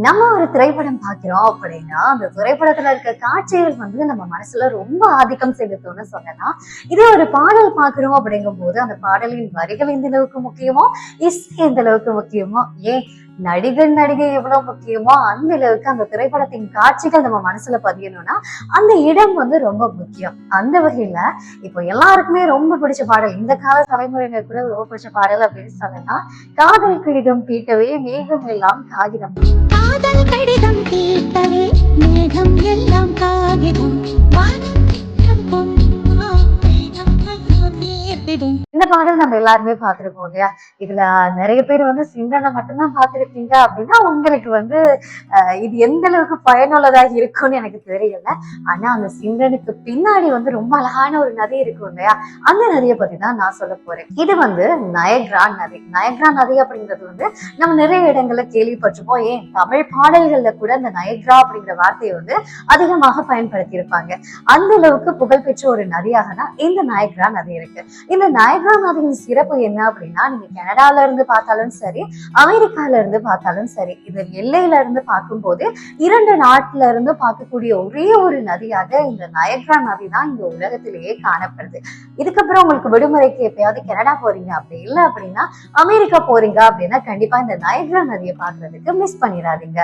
நம்ம ஒரு திரைப்படம் பார்க்கிறோம் அப்படின்னா அந்த திரைப்படத்துல இருக்க காட்சிகள் நம்ம மனசுல ரொம்ப ஆதிக்கம் செலுத்தும்னு சொல்லலாம். இதே ஒரு பாடல் பார்க்கிறோம் அப்படிங்கும் போது அந்த பாடலின் வரிகள் எந்த அளவுக்கு முக்கியமோ, இசை எந்த அளவுக்கு முக்கியமோ, ஏன் நடிகர் நடிகை எவ்வளவு முக்கியமோ அந்த அளவுக்கு அந்த திரைப்படத்தின் காட்சிகள் நம்ம மனசுல பதியணும்னா அந்த இடம் ரொம்ப முக்கியம். அந்த வகையில இப்போ எல்லாருக்குமே ரொம்ப பிடிச்ச பாடல், இந்த கால தலைமுறையினர் கூட ரொம்ப பிடிச்ச பாடல் அப்படின்னு சொல்லலாம். காதல் கடிதம் தீட்டவே மேகம் எல்லாம் காகிதம். காதல் கடிதம் தீட்டவே மேகம் எல்லாம் காகிதம். இந்த பாடல் நம்ம எல்லாருமே பார்த்திருப்போம் இல்லையா? இதுல நிறைய பேர் சிந்தனை மட்டும்தான் பார்த்திருப்பீங்க அப்படின்னா உங்களுக்கு இது எந்த அளவுக்கு பயனுள்ளதாக இருக்கும்னு எனக்கு தெரியல. ஆனா அந்த சிந்தனுக்கு பின்னாடி ரொம்ப அழகான ஒரு நதி இருக்கும் இல்லையா? அந்த நதியை பத்தி தான் நான் சொல்ல போறேன். இது நயக்ரா நதி. நயக்ரா நதி அப்படிங்கிறது நம்ம நிறைய இடங்கள்ல கேள்விப்பட்டிருப்போம். ஏன் தமிழ் பாடல்கள்ல கூட இந்த நயக்ரா அப்படிங்கிற வார்த்தையை அதிகமாக பயன்படுத்தி இருப்பாங்க. அந்த அளவுக்கு புகழ்பெற்ற ஒரு நதியாக தான் இந்த நயக்ரா நதி இருக்கு. இந்த நயக்ரா நதியின் சிறப்பு என்ன அப்படின்னா, நீங்க கனடால இருந்து பார்த்தாலும் சரி, அமெரிக்கால இருந்து பார்த்தாலும் சரி, இது எல்லையில இருந்து பார்க்கும்போது 2 நாட்டுல இருந்து பார்க்கக்கூடிய ஒரே ஒரு நதியாக இந்த நயக்ரா நதி தான் இந்த உலகத்திலேயே காணப்படுது. இதுக்கப்புறம் உங்களுக்கு விடுமுறைக்கு எப்பயாவது கனடா போறீங்க, அப்படி இல்லை அப்படின்னா அமெரிக்கா போறீங்க அப்படின்னா கண்டிப்பா இந்த நயக்ரா நதியை பார்க்கறதுக்கு மிஸ் பண்ணிடாதீங்க.